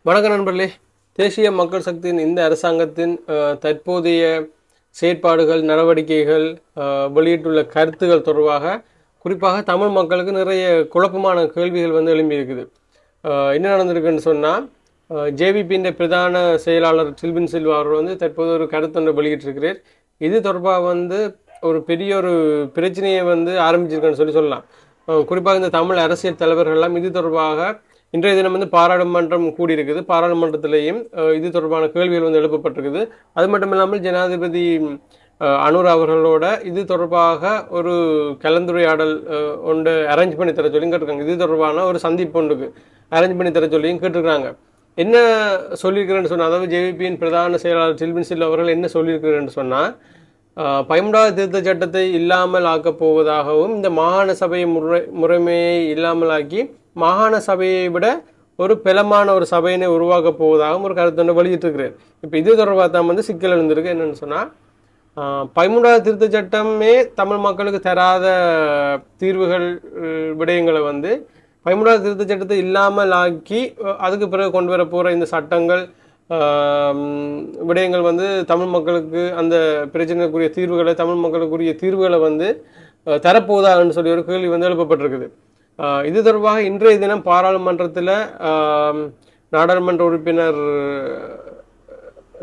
வணக்கம் நண்பர்களே. தேசிய மக்கள் சக்தியின் இந்த அரசாங்கத்தின் தற்போதைய செயற்பாடுகள், நடவடிக்கைகள், வெளியிட்டுள்ள கருத்துகள் தொடர்பாக குறிப்பாக தமிழ் மக்களுக்கு நிறைய குழப்பமான கேள்விகள் வந்து எழும்பியிருக்குது. என்ன நடந்திருக்குன்னு சொன்னால், ஜேவிபியின் பிரதான செயலாளர் சில்வின் சில்வா அவர்கள் வந்து தற்போது ஒரு கருத்தொன்றை வெளியிட்டிருக்கிறார். இது தொடர்பாக வந்து ஒரு பெரிய ஒரு பிரச்சனையை வந்து ஆரம்பிச்சிருக்குன்னு சொல்லலாம். குறிப்பாக இந்த தமிழ் அரசியல் தலைவர்கள்லாம் இது தொடர்பாக இன்றைய தினம் வந்து பாராளுமன்றம் கூடியிருக்குது. பாராளுமன்றத்திலேயும் இது தொடர்பான கேள்விகள் வந்து எழுப்பப்பட்டிருக்குது. அது மட்டும் இல்லாமல் ஜனாதிபதி அனுர் அவர்களோட இது தொடர்பாக ஒரு கலந்துரையாடல் ஒன்று அரேஞ்ச் பண்ணி தர சொல்லியும் கேட்டிருக்காங்க. இது தொடர்பான ஒரு சந்திப்பு ஒன்றுக்கு அரேஞ்ச் பண்ணி தர சொல்லியும் கேட்டிருக்காங்க. என்ன சொல்லியிருக்கிறேன்னு சொன்னால், அதாவது ஜேவிபியின் பிரதான செயலாளர் சில்வின் சில் அவர்கள் என்ன சொல்லியிருக்கிறேன்னு சொன்னால், 13வது திருத்த சட்டத்தை இல்லாமல் ஆக்கப் போவதாகவும், இந்த மாகாண சபை முறைமையை இல்லாமல் ஆக்கி மாகாண சபையை விட ஒரு பலமான ஒரு சபையினை உருவாக்கப் போவதாகவும் ஒரு கருத்தொன்றை வெளியிட்டிருக்கிறார். இப்போ இது தொடர்பாக தான் வந்து சிக்கல் எழுந்திருக்கு. என்னென்னு சொன்னால், 13வது திருத்த சட்டமே தமிழ் மக்களுக்கு தராத தீர்வுகள் விடயங்களை வந்து 13வது திருத்த சட்டத்தை இல்லாமல் ஆக்கி அதுக்கு பிறகு கொண்டு வர போகிற இந்த சட்டங்கள் விடயங்கள் வந்து தமிழ் மக்களுக்கு அந்த பிரச்சனைக்குரிய தீர்வுகளை, தமிழ் மக்களுக்குரிய தீர்வுகளை வந்து தரப்போதான்னு சொல்லி ஒரு கேள்வி வந்து எழுப்பப்பட்டிருக்குது. இது தொடர்பாக இன்றைய தினம் பாராளுமன்றத்தில் நாடாளுமன்ற உறுப்பினர்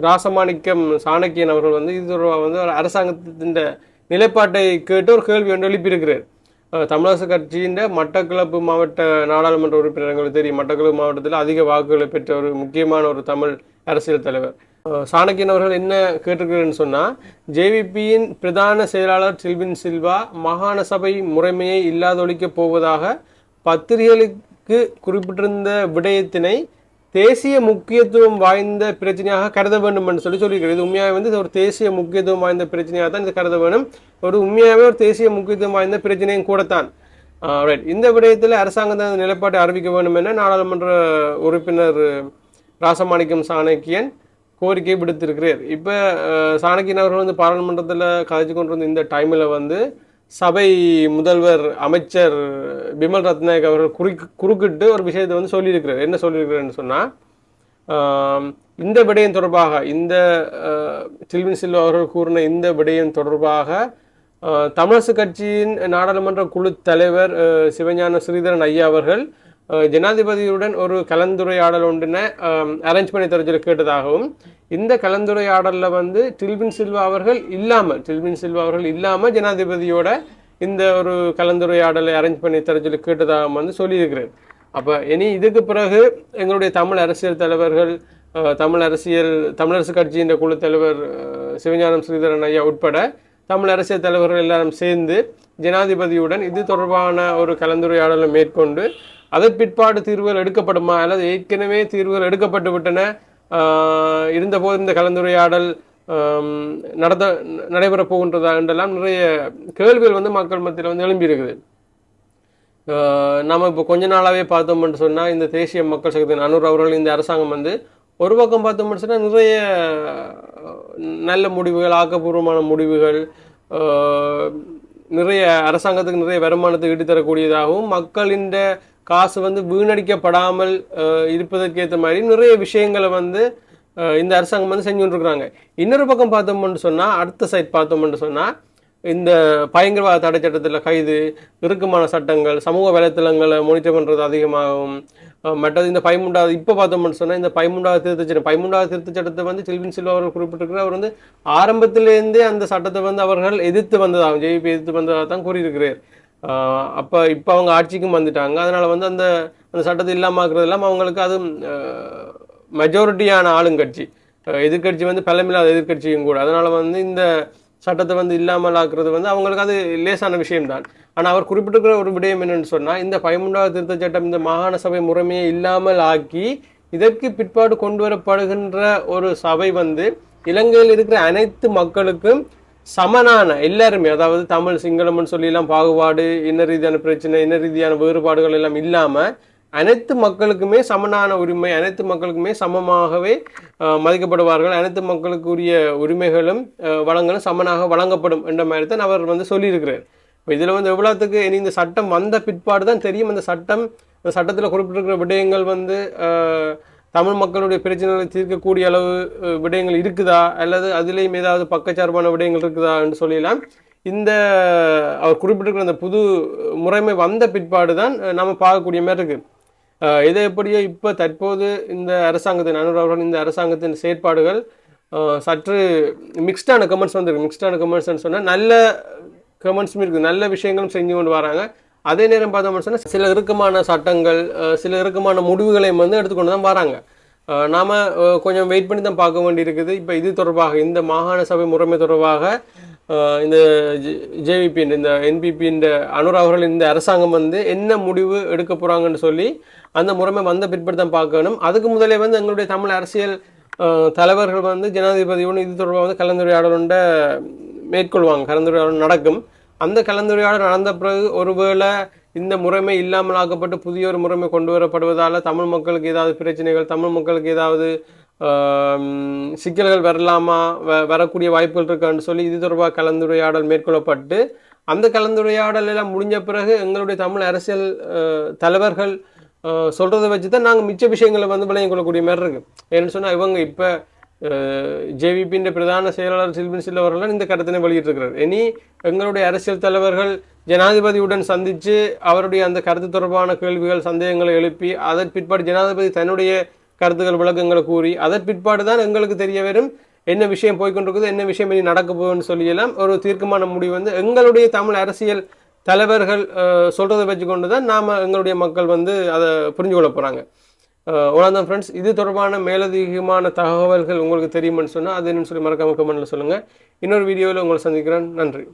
ராசமாணிக்கம் சாணக்கியன் அவர்கள் வந்து இது தொடர்பாக வந்து ஒரு அரசாங்கத்தின் நிலைப்பாட்டை கேட்டு ஒரு கேள்வி ஒன்று எழுப்பியிருக்கிறார். தமிழரசு கட்சியின் மட்டக்களப்பு மாவட்ட நாடாளுமன்ற உறுப்பினர், எங்களுக்கு தெரியும், மட்டக்களப்பு மாவட்டத்தில் அதிக வாக்குகளை பெற்ற ஒரு முக்கியமான ஒரு தமிழ் அரசியல் தலைவர் சாணக்கியன் அவர்கள் என்ன கேட்டிருக்கிறேன்னு சொன்னால், ஜேவிபியின் பிரதான செயலாளர் சில்வின் சில்வா மாகாண சபை முறைமையை இல்லாதொழிக்கப் போவதாக பத்திரிகைகளுக்கு குறிப்பிட்டிருந்த விடயத்தினை தேசிய முக்கியத்துவம் வாய்ந்த பிரச்சனையாக கருத வேண்டும் என்று சொல்லியிருக்கிறது. இது உண்மையாக வந்து ஒரு தேசிய முக்கியத்துவம் வாய்ந்த பிரச்சனையாக தான் இது கருத வேண்டும். ஒரு உண்மையாகவே ஒரு தேசிய முக்கியத்துவம் வாய்ந்த பிரச்சனையும் கூடத்தான். இந்த விடயத்தில் அரசாங்கத்தின் நிலைப்பாட்டை அறிவிக்க வேண்டும் என நாடாளுமன்ற உறுப்பினர் ராசமாணிக்கம் சாணக்கியன் கோரிக்கை விடுத்திருக்கிறார். இப்போ சாணக்கியன் அவர்கள் வந்து பாராளுமன்றத்தில் கதைச்சு கொண்டு வந்த இந்த டைமில் வந்து சபை முதல்வர் அமைச்சர் பிமல் ரத்நாயக் அவர்கள் குறுக்கிட்டு ஒரு விஷயத்தை வந்து சொல்லியிருக்கிறார். என்ன சொல்லியிருக்கிறார்னு சொன்னால், இந்த விடயம் தொடர்பாக, இந்த சில்வின் சில்வா அவர்கள் கூறின இந்த விடயம் தொடர்பாக தமிழரசு கட்சியின் நாடாளுமன்ற குழு தலைவர் சிவஞான ஸ்ரீதரன் ஐயா அவர்கள் ஜனாதிபதியுடன் ஒரு கலந்துரையாடல் ஒன்றினை அரேஞ்ச் பண்ணி தர சொல்லி கேட்டதாகவும், இந்த கலந்துரையாடலில் வந்து சில்வின் சில்வா அவர்கள் இல்லாமல் ஜனாதிபதியோட இந்த ஒரு கலந்துரையாடலை அரேஞ்ச் பண்ணி தர சொல்லி கேட்டதாகவும் வந்து சொல்லியிருக்கிறார். அப்போ இனி இதுக்கு பிறகு எங்களுடைய தமிழ் அரசியல் தலைவர்கள், தமிழரசு கட்சியின் குழு தலைவர் சிவஞானம் ஸ்ரீதரன் ஐயா உட்பட தமிழ் அரசியல் தலைவர்கள் எல்லாரும் சேர்ந்து ஜனாதிபதியுடன் இது தொடர்பான ஒரு கலந்துரையாடலை மேற்கொண்டு அதன் பிற்பாடு தீர்வுகள் எடுக்கப்படுமா, அல்லது ஏற்கனவே தீர்வுகள் எடுக்கப்பட்டு விட்டன இருந்தபோது இந்த கலந்துரையாடல் நடைபெறப் போகின்றதா என்றெல்லாம் நிறைய கேள்விகள் வந்து மக்கள் மத்தியில் வந்து எழும்பியிருக்குது. நம்ம இப்போ கொஞ்ச நாளாகவே பார்த்தோம்னு சொன்னால், இந்த தேசிய மக்கள் சக்தி அனுர் அவர்கள் இந்த அரசாங்கம் வந்து ஒரு பக்கம் பார்த்தோம்னு சொன்னால் நிறைய நல்ல முடிவுகள், ஆக்கப்பூர்வமான முடிவுகள், நிறைய அரசாங்கத்துக்கு நிறைய வருமானத்தை ஈடுதரக்கூடியதாகவும், மக்களின் காசு வந்து வீணடிக்கப்படாமல் இருப்பதற்கேற்ற மாதிரி நிறைய விஷயங்களை வந்து இந்த அரசாங்கம் வந்து செஞ்சு கொண்டிருக்கிறாங்க. இன்னொரு பக்கம் பார்த்தோம்னு சொன்னால், அடுத்த சைட் பார்த்தோம்னு சொன்னால், இந்த பயங்கரவாத தடை சட்டத்தில் கைது, இறுக்கமான சட்டங்கள், சமூக வலைத்தளங்களை மானிட்டர் பண்ணுறது அதிகமாகும். மற்றது இந்த 13வது இப்போ பார்த்தோம்னு சொன்னால், இந்த 13வது திருத்த சட்டத்தை வந்து சில்வின் சில்வா அவர்கள் குறிப்பிட்டிருக்கிறார். அவர் வந்து ஆரம்பத்திலேருந்தே அந்த சட்டத்தை வந்து அவர்கள் எதிர்த்து வந்ததாகும், ஜேவிபி எதிர்த்து வந்ததாக தான் கூறியிருக்கிறார். இப்போ அவங்க ஆட்சிக்கும் வந்துட்டாங்க. அதனால் வந்து அந்த சட்டத்தை இல்லாமக்கிறது இல்லாமல் அவங்களுக்கு அது மெஜாரிட்டியான ஆளுங்கட்சி, எதிர்கட்சி வந்து பலமில்லாத எதிர்கட்சியும் கூட. அதனால் வந்து இந்த சட்டத்தை வந்து இல்லாமல் ஆக்குறது வந்து அவங்களுக்கு அது லேசான விஷயம்தான். ஆனால் அவர் குறிப்பிட்டிருக்கிற ஒரு விடயம் என்னென்னு சொன்னால், இந்த 13வது திருத்த சட்டம் இந்த மாகாண சபை முறைமையை இல்லாமல் ஆக்கி இதற்கு பிற்பாடு கொண்டு வரப்படுகின்ற ஒரு சபை வந்து இலங்கையில் இருக்கிற அனைத்து மக்களுக்கும் சமனான, எல்லாருமே, அதாவது தமிழ் சிங்களம்னு சொல்லிலாம் பாகுபாடு, இன்ன ரீதியான பிரச்சனை, இன்ன ரீதியான வேறுபாடுகள் எல்லாம் இல்லாமல் அனைத்து மக்களுக்குமே சமனான உரிமை, அனைத்து மக்களுக்குமே சமமாகவே மதிக்கப்படுவார்கள், அனைத்து மக்களுக்குரிய உரிமைகளும் வளங்களும் சமனாக வழங்கப்படும் என்ற மாதிரி தான் அவர் வந்து சொல்லியிருக்கிறார். இப்போ இதில் வந்து எவ்வளோத்துக்கு இனி இந்த சட்டம் வந்த பிற்பாடு தான் தெரியும், அந்த சட்டத்தில் குறிப்பிட்டிருக்கிற விடயங்கள் வந்து தமிழ் மக்களுடைய பிரச்சனைகளை தீர்க்கக்கூடிய அளவு விடயங்கள் இருக்குதா அல்லது அதுலேயும் ஏதாவது பக்கச்சார்பான விடயங்கள் இருக்குதா என்று சொல்லலாம். இந்த அவர் குறிப்பிட்டிருக்கிற அந்த புது முறைமை வந்த பிற்பாடு தான் நம்ம பார்க்கக்கூடிய மாதிரி இருக்கு. இதை எப்படியோ இப்போ தற்போது இந்த அரசாங்கத்தின் அனுராவர்கள் இந்த அரசாங்கத்தின் செயற்பாடுகள் சற்று மிக்ஸ்டான கமெண்ட்ஸ் வந்துருக்கு. மிக்ஸ்டான கமெண்ட்ஸ்ன்னு சொன்னால் நல்ல கமெண்ட்ஸும் இருக்குது, நல்ல விஷயங்களும் செஞ்சு கொண்டு வராங்க. அதே நேரம் பார்த்தோம்னு சொன்னால் சில இறுக்கமான சட்டங்கள் சில இறுக்கமான முடிவுகளையும் வந்து எடுத்துக்கொண்டு தான் வராங்க. நாம் கொஞ்சம் வெயிட் பண்ணி தான் பார்க்க வேண்டியிருக்குது. இப்போ இது தொடர்பாக இந்த மாகாண சபை முறைமை தொடர்பாக இந்த ஜேவிபி இந்த என்பிபின்ற அனுரா அவர்கள் இந்த அரசாங்கம் வந்து என்ன முடிவு எடுக்க போகிறாங்கன்னு சொல்லி அந்த முறைமை வந்த பிற்படுத்தி தான் பார்க்கணும். அதுக்கு முதலே வந்து எங்களுடைய தமிழ் அரசியல் தலைவர்கள் வந்து ஜனாதிபதியோடு இது தொடர்பாக வந்து கலந்துரையாடலுண்ட மேற்கொள்வாங்க. கலந்துரையாடல் நடக்கும். அந்த கலந்துரையாடல் நடந்த பிறகு ஒருவேளை இந்த முறைமை இல்லாமல் ஆக்கப்பட்டு புதிய ஒரு முறைமை கொண்டு வரப்படுவதால் தமிழ் மக்களுக்கு ஏதாவது பிரச்சனைகள், தமிழ் மக்களுக்கு ஏதாவது சிக்கல்கள் வரலாமா, வரக்கூடிய வாய்ப்புகள் இருக்கான்னு சொல்லி இது தொடர்பாக கலந்துரையாடல் மேற்கொள்ளப்பட்டு அந்த கலந்துரையாடல் எல்லாம் முடிஞ்ச பிறகு எங்களுடைய தமிழ் அரசியல் தலைவர்கள் சொல்கிறத வச்சு தான் நாங்கள் மிச்ச விஷயங்களை வந்து விளங்கிக் கொள்ளக்கூடிய மாதிரி இருக்குது. ஏன்னு சொன்னால் இவங்க இப்போ ஜேவிபின்ற பிரதான செயலாளர் சில்வின் சில்லவர்கள் இந்த கருத்தினை வெளியிட்டிருக்கிறார். இனி எங்களுடைய அரசியல் தலைவர்கள் ஜனாதிபதியுடன் சந்தித்து அவருடைய அந்த கருத்து தொடர்பான கேள்விகள் சந்தேகங்களை எழுப்பி அதன் பிற்பாடு ஜனாதிபதி தன்னுடைய கருத்துக்கள் விளக்கங்களை கூறி அதன் பிற்பாடு தான் எங்களுக்கு தெரிய வரும் என்ன விஷயம் போய்கொண்டிருக்குது, என்ன விஷயம் இனி நடக்க போகுதுன்னு சொல்லியெல்லாம் ஒரு தீர்க்கமான முடிவு வந்து எங்களுடைய தமிழ் அரசியல் தலைவர்கள் சொல்கிறத வச்சு கொண்டு தான் நாம் எங்களுடைய மக்கள் வந்து அதை புரிஞ்சு கொள்ள போகிறாங்க. அவ்வளோதான் ஃப்ரெண்ட்ஸ். இது தொடர்பான மேலதிகமான தகவல்கள் உங்களுக்கு தெரியுமென்னு சொன்னால் அது என்னன்னு சொல்லி மறக்காம கமெண்ட்டில் சொல்லுங்கள். இன்னொரு வீடியோவில் உங்களை சந்திக்கிறேன். நன்றி.